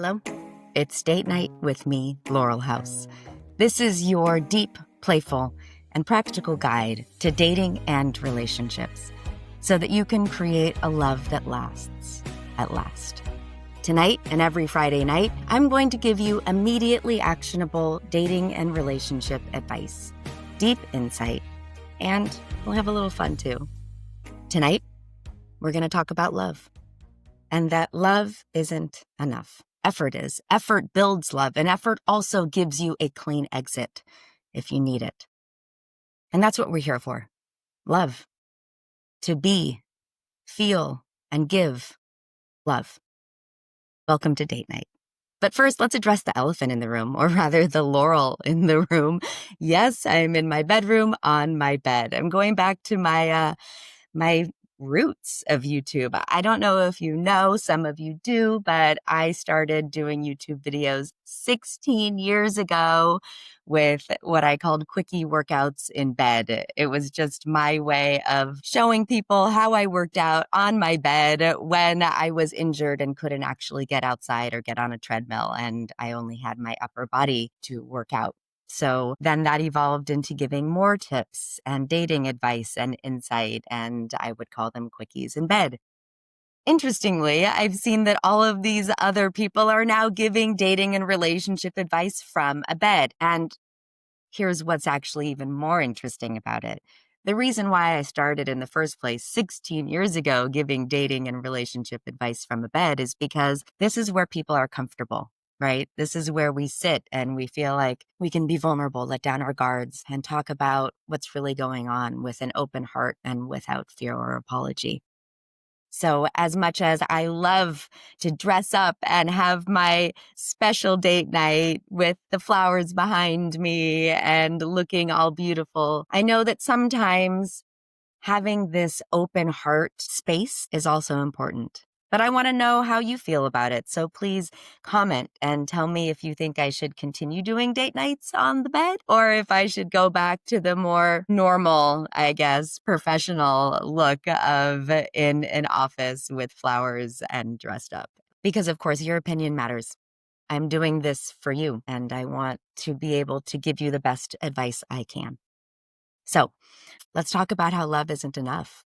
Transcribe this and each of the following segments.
Hello, it's Date Night with me, Laurel House. This is your deep, playful, and practical guide to dating and relationships so that you can create a love that lasts at last. Tonight and every Friday night, I'm going to give you immediately actionable dating and relationship advice, deep insight, and we'll have a little fun too. Tonight, we're going to talk about love, and that love isn't enough. Effort is. Effort builds love, and effort also gives you a clean exit if you need it. And that's what we're here for. Love. To be, feel, and give love. Welcome to Date Night. But first, let's address the elephant in the room, or rather the Laurel in the room. Yes, I'm in my bedroom on my bed. I'm going back to my roots of YouTube. I don't know if you know, some of you do, but I started doing YouTube videos 16 years ago with what I called quickie workouts in bed. It was just my way of showing people how I worked out on my bed when I was injured and couldn't actually get outside or get on a treadmill, and I only had my upper body to work out. So then that evolved into giving more tips and dating advice and insight, and I would call them quickies in bed. Interestingly, I've seen that all of these other people are now giving dating and relationship advice from a bed. And here's what's actually even more interesting about it. The reason why I started in the first place 16 years ago giving dating and relationship advice from a bed is because this is where people are comfortable. Right? This is where we sit and we feel like we can be vulnerable, let down our guards, and talk about what's really going on with an open heart and without fear or apology. So as much as I love to dress up and have my special date night with the flowers behind me and looking all beautiful, I know that sometimes having this open heart space is also important. But I want to know how you feel about it. So please comment and tell me if you think I should continue doing date nights on the bed or if I should go back to the more normal, I guess, professional look of in an office with flowers and dressed up. Because of course, your opinion matters. I'm doing this for you, and I want to be able to give you the best advice I can. So let's talk about how love isn't enough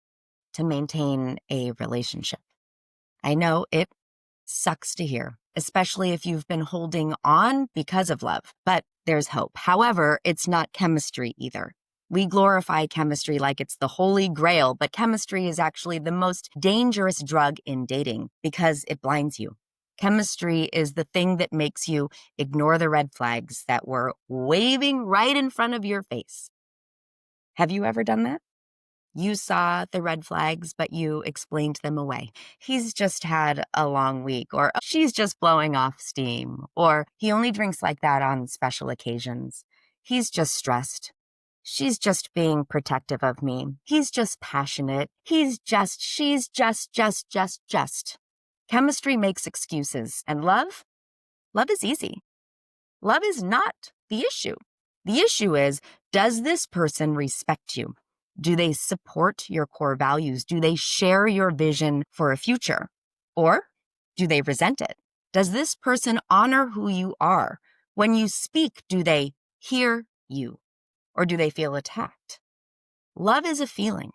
to maintain a relationship. I know it sucks to hear, especially if you've been holding on because of love, but there's hope. However, it's not chemistry either. We glorify chemistry like it's the holy grail, but chemistry is actually the most dangerous drug in dating because it blinds you. Chemistry is the thing that makes you ignore the red flags that were waving right in front of your face. Have you ever done that? You saw the red flags, but you explained them away. He's just had a long week, or she's just blowing off steam, or he only drinks like that on special occasions. He's just stressed. She's just being protective of me. He's just passionate. She's just. Chemistry makes excuses, and love is easy. Love is not the issue. The issue is, does this person respect you? Do they support your core values? Do they share your vision for a future? Or do they resent it? Does this person honor who you are? When you speak, do they hear you? Or do they feel attacked? Love is a feeling.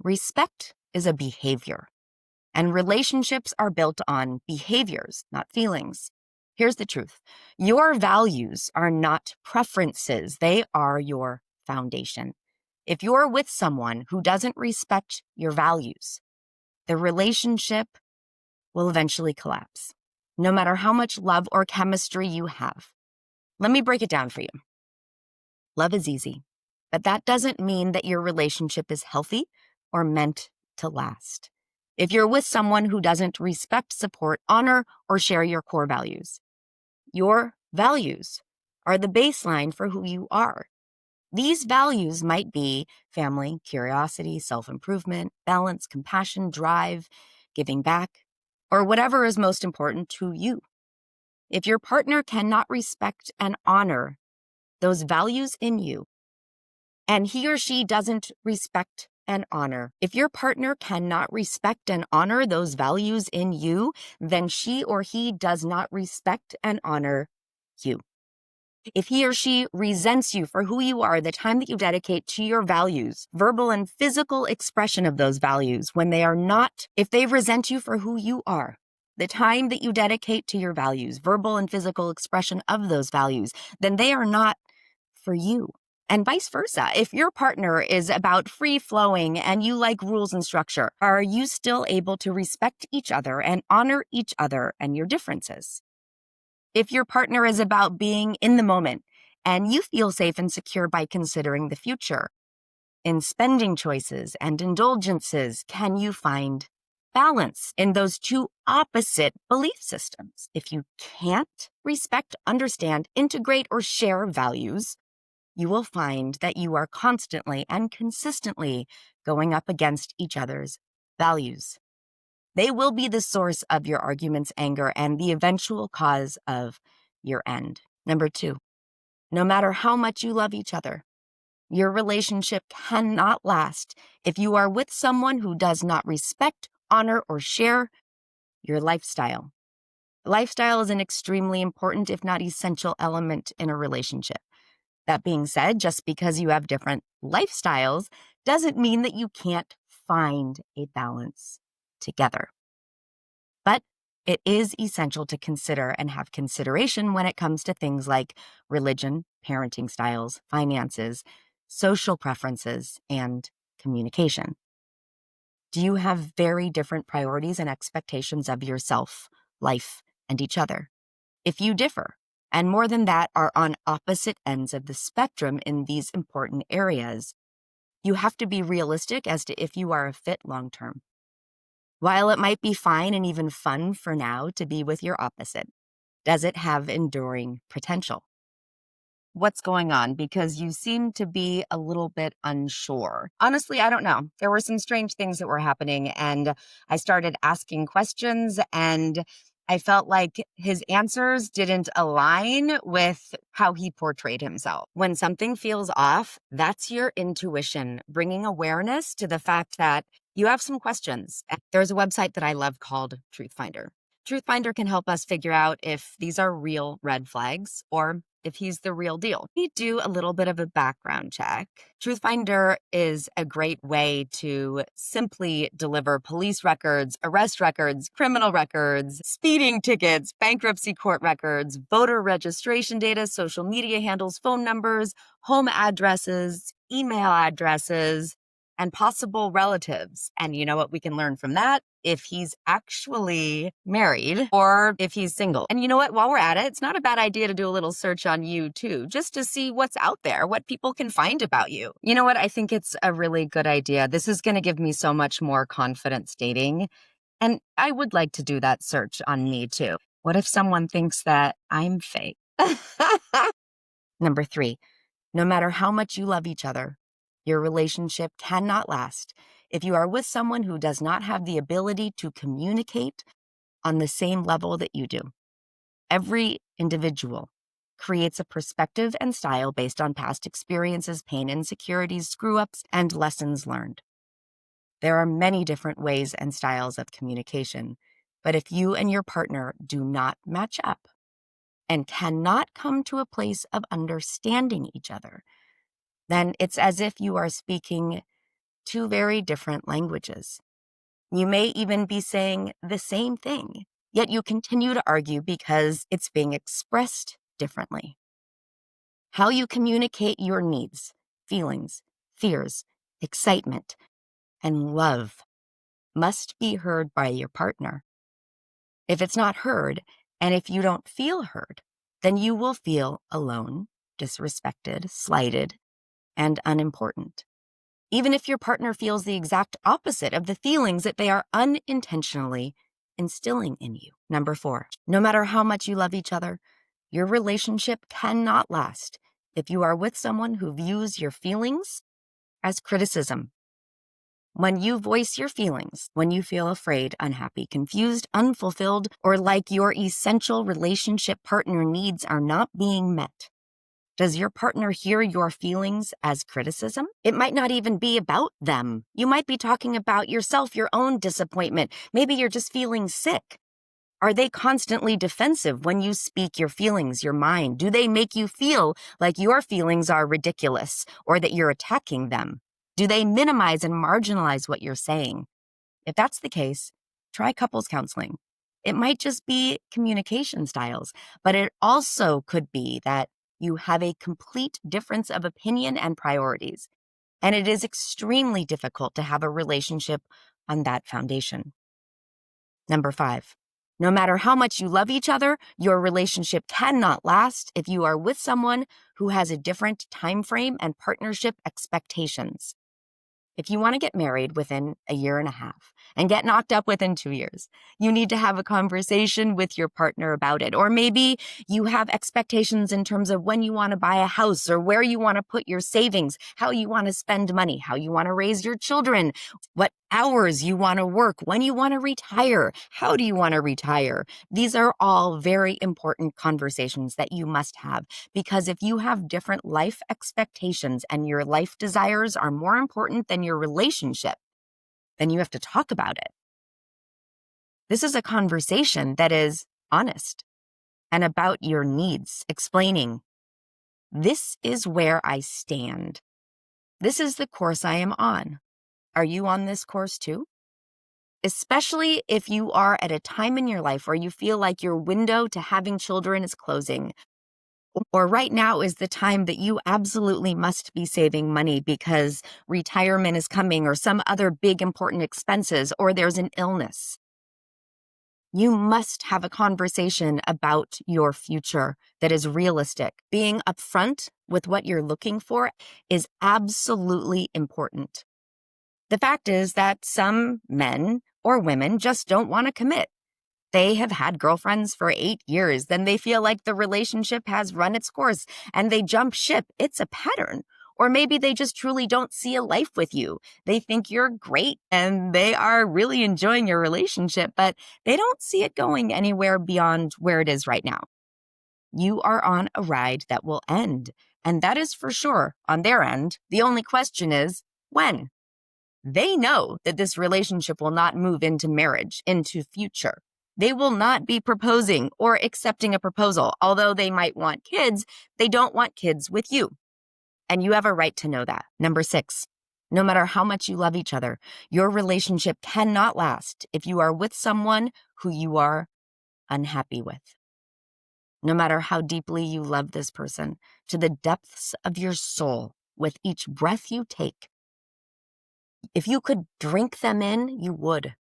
Respect is a behavior. And relationships are built on behaviors, not feelings. Here's the truth. Your values are not preferences. They are your foundation. If you're with someone who doesn't respect your values, the relationship will eventually collapse, no matter how much love or chemistry you have. Let me break it down for you. Love is easy, but that doesn't mean that your relationship is healthy or meant to last. If you're with someone who doesn't respect, support, honor, or share your core values, your values are the baseline for who you are. These values might be family, curiosity, self-improvement, balance, compassion, drive, giving back, or whatever is most important to you. If your partner cannot respect and honor those values in you, and he or she doesn't respect and honor. If your partner cannot respect and honor those values in you, then she or he does not respect and honor you. If he or she resents you for who you are, the time that you dedicate to your values, verbal and physical expression of those values, if they resent you for who you are, the time that you dedicate to your values, verbal and physical expression of those values, then they are not for you. And vice versa. If your partner is about free flowing and you like rules and structure, are you still able to respect each other and honor each other and your differences? If your partner is about being in the moment and you feel safe and secure by considering the future, in spending choices and indulgences, can you find balance in those two opposite belief systems? If you can't respect, understand, integrate, or share values, you will find that you are constantly and consistently going up against each other's values. They will be the source of your arguments, anger, and the eventual cause of your end. Number 2, no matter how much you love each other, your relationship cannot last if you are with someone who does not respect, honor, or share your lifestyle. Lifestyle is an extremely important, if not essential, element in a relationship. That being said, just because you have different lifestyles doesn't mean that you can't find a balance together. But it is essential to consider and have consideration when it comes to things like religion, parenting styles, finances, social preferences, and communication. Do you have very different priorities and expectations of yourself, life, and each other? If you differ, and more than that, are on opposite ends of the spectrum in these important areas, you have to be realistic as to if you are a fit long-term. While it might be fine and even fun for now to be with your opposite, does it have enduring potential? What's going on? Because you seem to be a little bit unsure. Honestly, I don't know. There were some strange things that were happening, and I started asking questions, and I felt like his answers didn't align with how he portrayed himself. When something feels off, that's your intuition, bringing awareness to the fact that you have some questions. There's a website that I love called Truthfinder. Truthfinder can help us figure out if these are real red flags or if he's the real deal. We do a little bit of a background check. Truthfinder is a great way to simply deliver police records, arrest records, criminal records, speeding tickets, bankruptcy court records, voter registration data, social media handles, phone numbers, home addresses, email addresses, and possible relatives. And you know what we can learn from that? If he's actually married or if he's single. And you know what? While we're at it, it's not a bad idea to do a little search on you too, just to see what's out there, what people can find about you. You know what? I think it's a really good idea. This is going to give me so much more confidence dating. And I would like to do that search on me too. What if someone thinks that I'm fake? Number 3, no matter how much you love each other, your relationship cannot last if you are with someone who does not have the ability to communicate on the same level that you do. Every individual creates a perspective and style based on past experiences, pain, insecurities, screw-ups, and lessons learned. There are many different ways and styles of communication, but if you and your partner do not match up and cannot come to a place of understanding each other, then it's as if you are speaking two very different languages. You may even be saying the same thing, yet you continue to argue because it's being expressed differently. How you communicate your needs, feelings, fears, excitement, and love must be heard by your partner. If it's not heard, and if you don't feel heard, then you will feel alone, disrespected, slighted, and unimportant. Even if your partner feels the exact opposite of the feelings that they are unintentionally instilling in you. Number 4, no matter how much you love each other, your relationship cannot last if you are with someone who views your feelings as criticism. When you voice your feelings, when you feel afraid, unhappy, confused, unfulfilled, or like your essential relationship partner needs are not being met, Does your partner hear your feelings as criticism? It might not even be about them. You might be talking about yourself, your own disappointment. Maybe you're just feeling sick. Are they constantly defensive when you speak your feelings, your mind? Do they make you feel like your feelings are ridiculous or that you're attacking them? Do they minimize and marginalize what you're saying? If that's the case, try couples counseling. It might just be communication styles, but it also could be that you have a complete difference of opinion and priorities. And it is extremely difficult to have a relationship on that foundation. Number 5, no matter how much you love each other, your relationship cannot last if you are with someone who has a different time frame and partnership expectations. If you want to get married within a year and a half and get knocked up within 2 years, you need to have a conversation with your partner about it. Or maybe you have expectations in terms of when you want to buy a house or where you want to put your savings, how you want to spend money, how you want to raise your children, what hours you want to work, when you want to retire, how do you want to retire. These are all very important conversations that you must have, because if you have different life expectations and your life desires are more important than your relationship, then you have to talk about it. This is a conversation that is honest and about your needs, explaining, this is where I stand. This is the course I am on. Are you on this course too? Especially if you are at a time in your life where you feel like your window to having children is closing, or right now is the time that you absolutely must be saving money because retirement is coming or some other big important expenses, or there's an illness. You must have a conversation about your future that is realistic. Being upfront with what you're looking for is absolutely important. The fact is that some men or women just don't want to commit. They have had girlfriends for 8 years, then they feel like the relationship has run its course and they jump ship. It's a pattern. Or maybe they just truly don't see a life with you. They think you're great and they are really enjoying your relationship, but they don't see it going anywhere beyond where it is right now. You are on a ride that will end, and that is for sure on their end. The only question is, when? They know that this relationship will not move into marriage, into future. They will not be proposing or accepting a proposal. Although they might want kids, they don't want kids with you. And you have a right to know that. Number 6, no matter how much you love each other, your relationship cannot last if you are with someone who you are unhappy with. No matter how deeply you love this person, to the depths of your soul, with each breath you take, if you could drink them in, you would.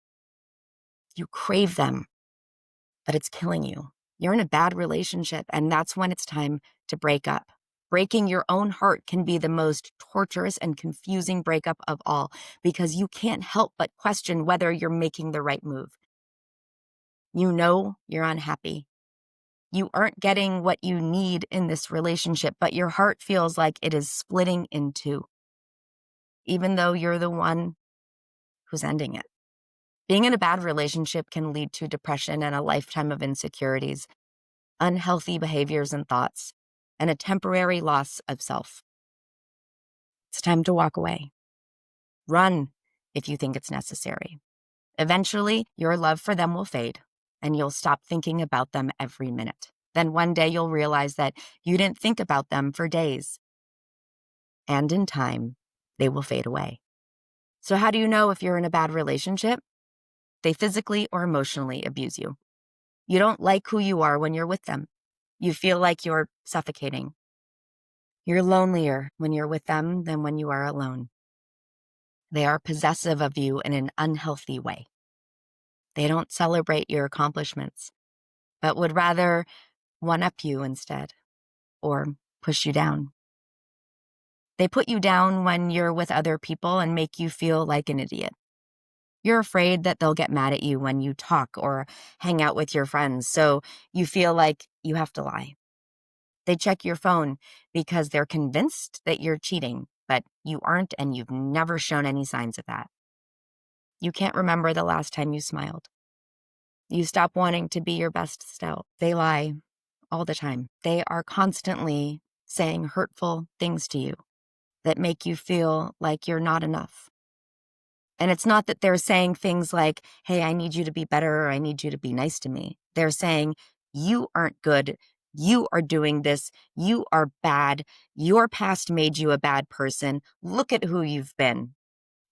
You crave them, but it's killing you. You're in a bad relationship, and that's when it's time to break up. Breaking your own heart can be the most torturous and confusing breakup of all, because you can't help but question whether you're making the right move. You know you're unhappy. You aren't getting what you need in this relationship, but your heart feels like it is splitting in two, even though you're the one who's ending it. Being in a bad relationship can lead to depression and a lifetime of insecurities, unhealthy behaviors and thoughts, and a temporary loss of self. It's time to walk away. Run if you think it's necessary. Eventually, your love for them will fade, and you'll stop thinking about them every minute. Then one day you'll realize that you didn't think about them for days. And in time, they will fade away. So how do you know if you're in a bad relationship? They physically or emotionally abuse you. You don't like who you are when you're with them. You feel like you're suffocating. You're lonelier when you're with them than when you are alone. They are possessive of you in an unhealthy way. They don't celebrate your accomplishments, but would rather one-up you instead, or push you down. They put you down when you're with other people and make you feel like an idiot. You're afraid that they'll get mad at you when you talk or hang out with your friends, so you feel like you have to lie. They check your phone because they're convinced that you're cheating, but you aren't, and you've never shown any signs of that. You can't remember the last time you smiled. You stop wanting to be your best self. They lie all the time. They are constantly saying hurtful things to you that make you feel like you're not enough. And it's not that they're saying things like, hey, I need you to be better, or I need you to be nice to me. They're saying, you aren't good. You are doing this. You are bad. Your past made you a bad person. Look at who you've been.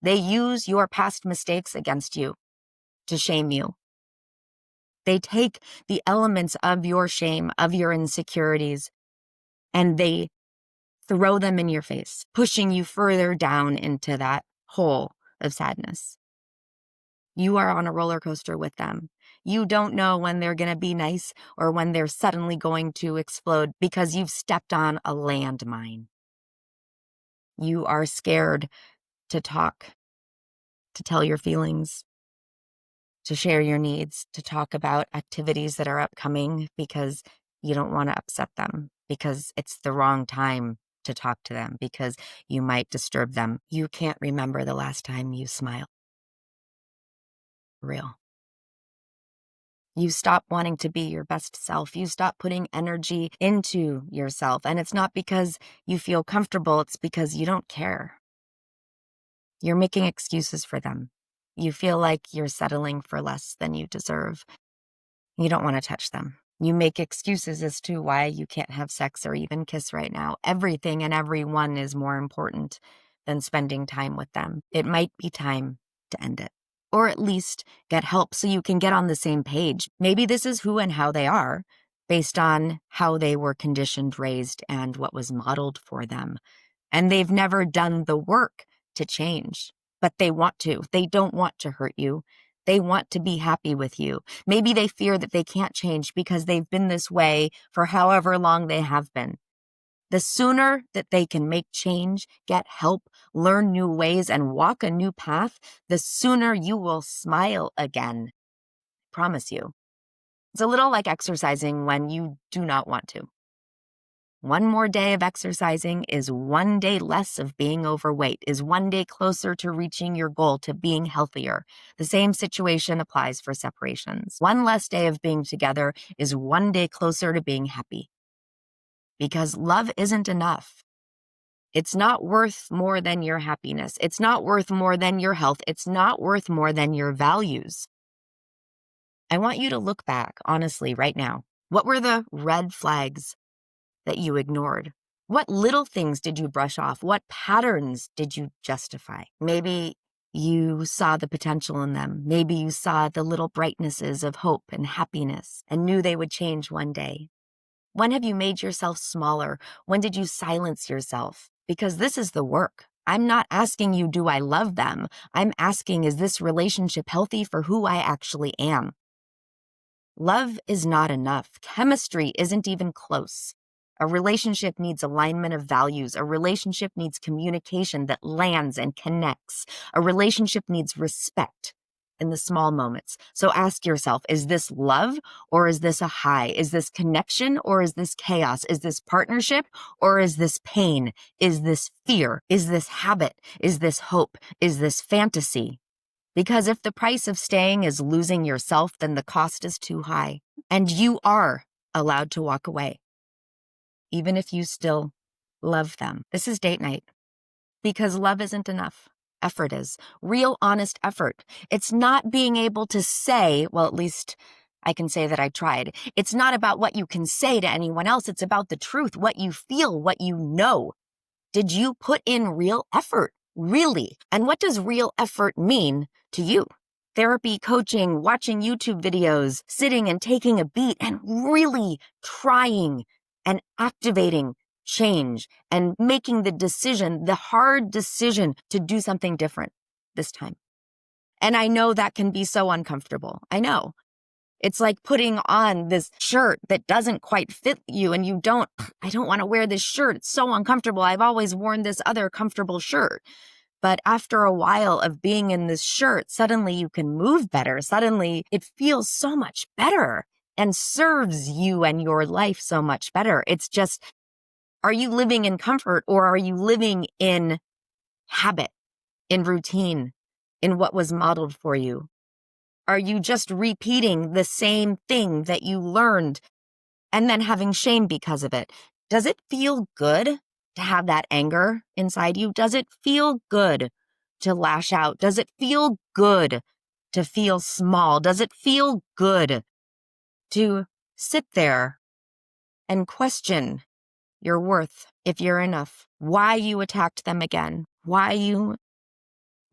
They use your past mistakes against you to shame you. They take the elements of your shame, of your insecurities, and they throw them in your face, pushing you further down into that hole of sadness. You are on a roller coaster with them. You don't know when they're going to be nice or when they're suddenly going to explode because you've stepped on a landmine. You are scared to talk, to tell your feelings, to share your needs, to talk about activities that are upcoming because you don't want to upset them, because it's the wrong time to talk to them, because you might disturb them. You can't remember the last time you smiled. Real. You stop wanting to be your best self. You stop putting energy into yourself. And it's not because you feel comfortable, it's because you don't care. You're making excuses for them. You feel like you're settling for less than you deserve. You don't want to touch them. You make excuses as to why you can't have sex or even kiss right now. Everything and everyone is more important than spending time with them. It might be time to end it, or at least get help so you can get on the same page. Maybe this is who and how they are based on how they were conditioned, raised, and what was modeled for them. And they've never done the work to change, but they want to. They don't want to hurt you. They want to be happy with you. Maybe they fear that they can't change because they've been this way for however long they have been. The sooner that they can make change, get help, learn new ways, and walk a new path, the sooner you will smile again. I promise you. It's a little like exercising when you do not want to. One more day of exercising is one day less of being overweight, is one day closer to reaching your goal, to being healthier. The same situation applies for separations. One less day of being together is one day closer to being happy. Because love isn't enough. It's not worth more than your happiness. It's not worth more than your health. It's not worth more than your values. I want you to look back, honestly, right now. What were the red flags that you ignored? What little things did you brush off? What patterns did you justify? Maybe you saw the potential in them. Maybe you saw the little brightnesses of hope and happiness and knew they would change one day. When have you made yourself smaller? When did you silence yourself? Because this is the work. I'm not asking you, do I love them? I'm asking, is this relationship healthy for who I actually am? Love is not enough. Chemistry isn't even close. A relationship needs alignment of values. A relationship needs communication that lands and connects. A relationship needs respect in the small moments. So ask yourself, is this love or is this a high? Is this connection or is this chaos? Is this partnership or is this pain? Is this fear? Is this habit? Is this hope? Is this fantasy? Because if the price of staying is losing yourself, then the cost is too high. And you are allowed to walk away, even if you still love them. This is date night. Because love isn't enough. Effort is. Real, honest effort. It's not being able to say, well, at least I can say that I tried. It's not about what you can say to anyone else. It's about the truth, what you feel, what you know. Did you put in real effort? Really? And what does real effort mean to you? Therapy, coaching, watching YouTube videos, sitting and taking a beat and really trying and activating change and making the decision, the hard decision to do something different this time. And I know that can be so uncomfortable. I know. It's like putting on this shirt that doesn't quite fit you and I don't want to wear this shirt. It's so uncomfortable. I've always worn this other comfortable shirt. But after a while of being in this shirt, suddenly you can move better. Suddenly it feels so much better and serves you and your life so much better. It's just, are you living in comfort or are you living in habit, in routine, in what was modeled for you? Are you just repeating the same thing that you learned and then having shame because of it? Does it feel good to have that anger inside you? Does it feel good to lash out? Does it feel good to feel small? Does it feel good to sit there and question your worth, if you're enough, why you attacked them again, why you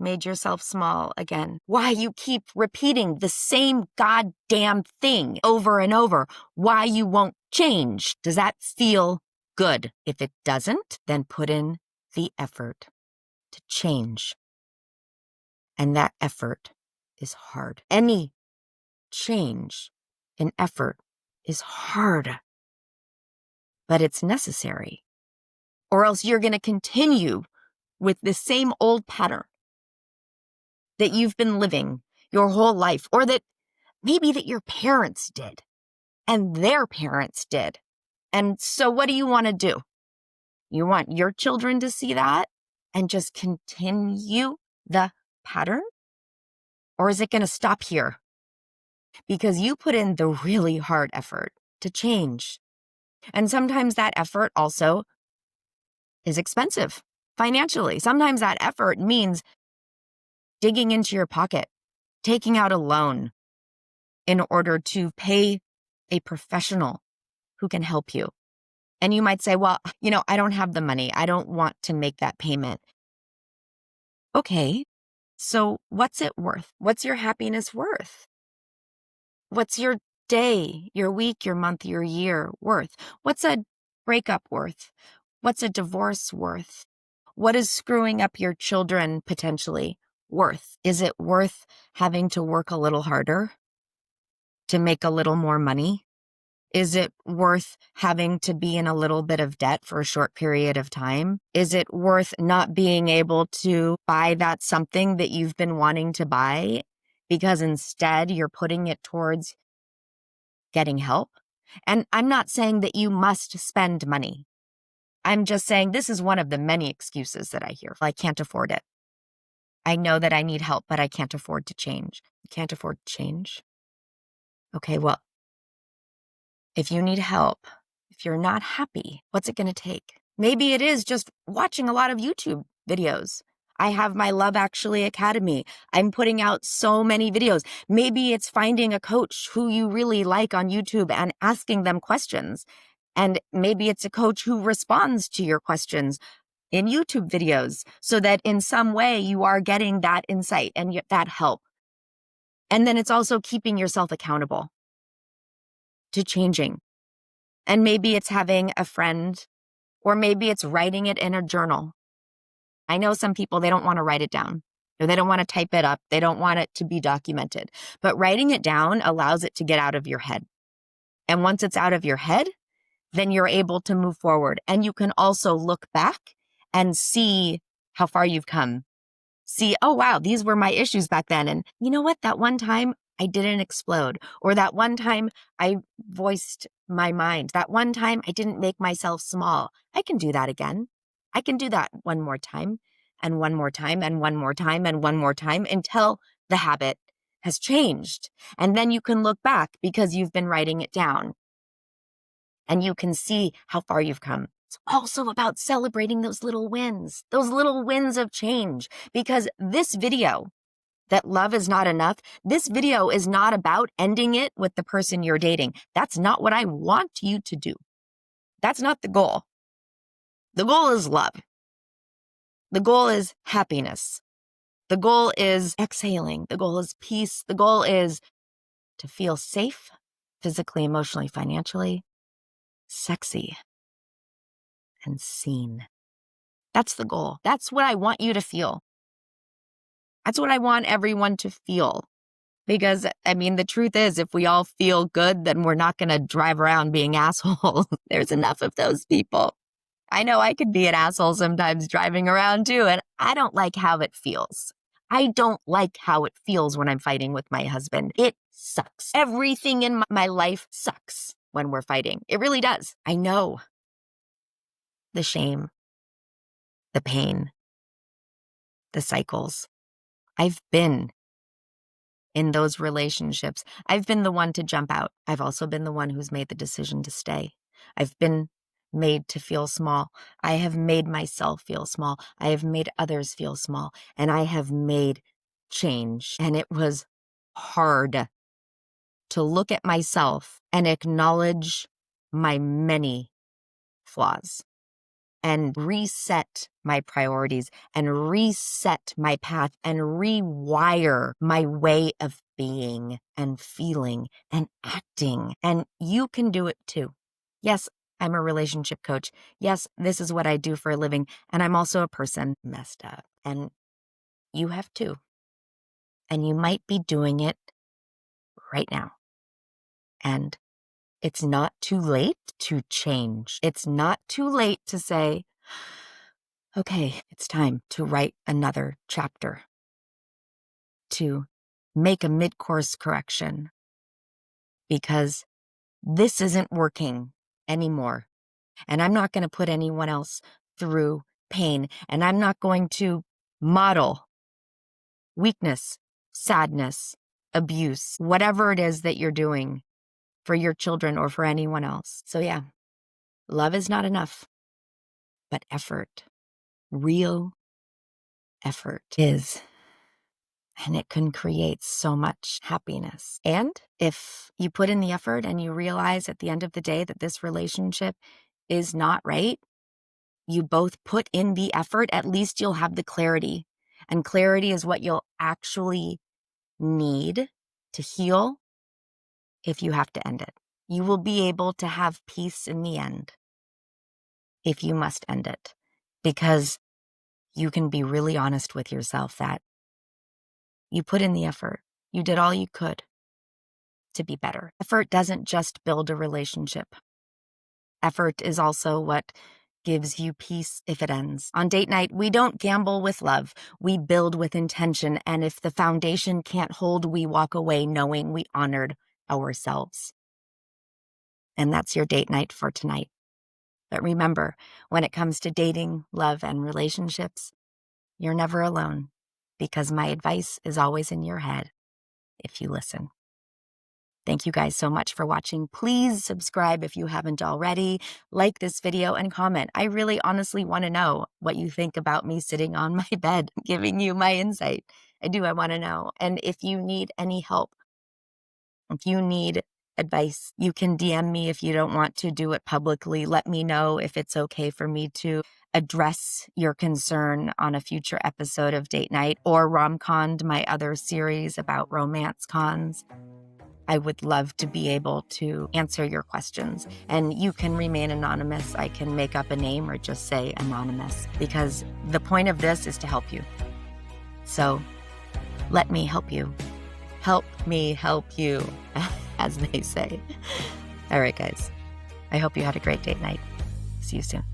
made yourself small again, why you keep repeating the same goddamn thing over and over, why you won't change? Does that feel good? If it doesn't, then put in the effort to change. And that effort is hard. Any change in effort is hard, but it's necessary. Or else you're going to continue with the same old pattern that you've been living your whole life, or that maybe that your parents did and their parents did. And so what do you want to do? You want your children to see that and just continue the pattern? Or is it going to stop here? Because you put in the really hard effort to change. And sometimes that effort also is expensive financially. Sometimes that effort means digging into your pocket, taking out a loan in order to pay a professional who can help you. And you might say, well, I don't have the money. I don't want to make that payment. Okay, so what's it worth? What's your happiness worth? What's your day, your week, your month, your year worth? What's a breakup worth? What's a divorce worth? What is screwing up your children potentially worth? Is it worth having to work a little harder to make a little more money? Is it worth having to be in a little bit of debt for a short period of time? Is it worth not being able to buy that something that you've been wanting to buy because instead you're putting it towards getting help? And I'm not saying that you must spend money. I'm just saying this is one of the many excuses that I hear. I can't afford it. I know that I need help, but I can't afford to change. You can't afford to change? Okay, well, if you need help, if you're not happy, what's it going to take? Maybe it is just watching a lot of YouTube videos. I have my Love Actually Academy. I'm putting out so many videos. Maybe it's finding a coach who you really like on YouTube and asking them questions. And maybe it's a coach who responds to your questions in YouTube videos so that in some way you are getting that insight and that help. And then it's also keeping yourself accountable to changing. And maybe it's having a friend, or maybe it's writing it in a journal. I know some people, they don't want to write it down, or they don't want to type it up. They don't want it to be documented. But writing it down allows it to get out of your head. And once it's out of your head, then you're able to move forward. And you can also look back and see how far you've come. See, oh, wow, these were my issues back then. And you know what? That one time I didn't explode, or that one time I voiced my mind. That one time I didn't make myself small. I can do that again. I can do that one more time and one more time and one more time and one more time until the habit has changed. And then you can look back because you've been writing it down and you can see how far you've come. It's also about celebrating those little wins of change, because this video, that love is not enough, this video is not about ending it with the person you're dating. That's not what I want you to do. That's not the goal. The goal is love. The goal is happiness. The goal is exhaling. The goal is peace. The goal is to feel safe, physically, emotionally, financially, sexy, and seen. That's the goal. That's what I want you to feel. That's what I want everyone to feel. Because, the truth is, if we all feel good, then we're not going to drive around being assholes. There's enough of those people. I know I could be an asshole sometimes driving around too, and I don't like how it feels. I don't like how it feels when I'm fighting with my husband. It sucks. Everything in my life sucks when we're fighting. It really does. I know. The shame, the pain, the cycles. I've been in those relationships. I've been the one to jump out. I've also been the one who's made the decision to stay. I've been made to feel small. I have made myself feel small. I have made others feel small. And I have made change. And it was hard to look at myself and acknowledge my many flaws and reset my priorities and reset my path and rewire my way of being and feeling and acting. And you can do it too. Yes, I'm a relationship coach. Yes, this is what I do for a living. And I'm also a person messed up. And you have too. And you might be doing it right now. And it's not too late to change. It's not too late to say, okay, it's time to write another chapter, to make a mid-course correction, because this isn't working anymore. And I'm not going to put anyone else through pain. And I'm not going to model weakness, sadness, abuse, whatever it is that you're doing for your children or for anyone else. So yeah, love is not enough, but effort, real effort is. And it can create so much happiness. And if you put in the effort and you realize at the end of the day that this relationship is not right, you both put in the effort, at least you'll have the clarity. And clarity is what you'll actually need to heal if you have to end it. You will be able to have peace in the end if you must end it, because you can be really honest with yourself that you put in the effort. You did all you could to be better. Effort doesn't just build a relationship. Effort is also what gives you peace if it ends. On date night, we don't gamble with love. We build with intention. And if the foundation can't hold, we walk away knowing we honored ourselves. And that's your date night for tonight. But remember, when it comes to dating, love, and relationships, you're never alone, because my advice is always in your head if you listen. Thank you guys so much for watching. Please subscribe if you haven't already. Like this video and comment. I really honestly want to know what you think about me sitting on my bed, giving you my insight. I want to know. And if you need any help, if you need advice, you can DM me if you don't want to do it publicly. Let me know if it's okay for me to address your concern on a future episode of Date Night or RomConned, my other series about romance cons. I would love to be able to answer your questions. And you can remain anonymous. I can make up a name or just say anonymous, because the point of this is to help you. So let me help you. Help me help you, as they say. All right, guys. I hope you had a great date night. See you soon.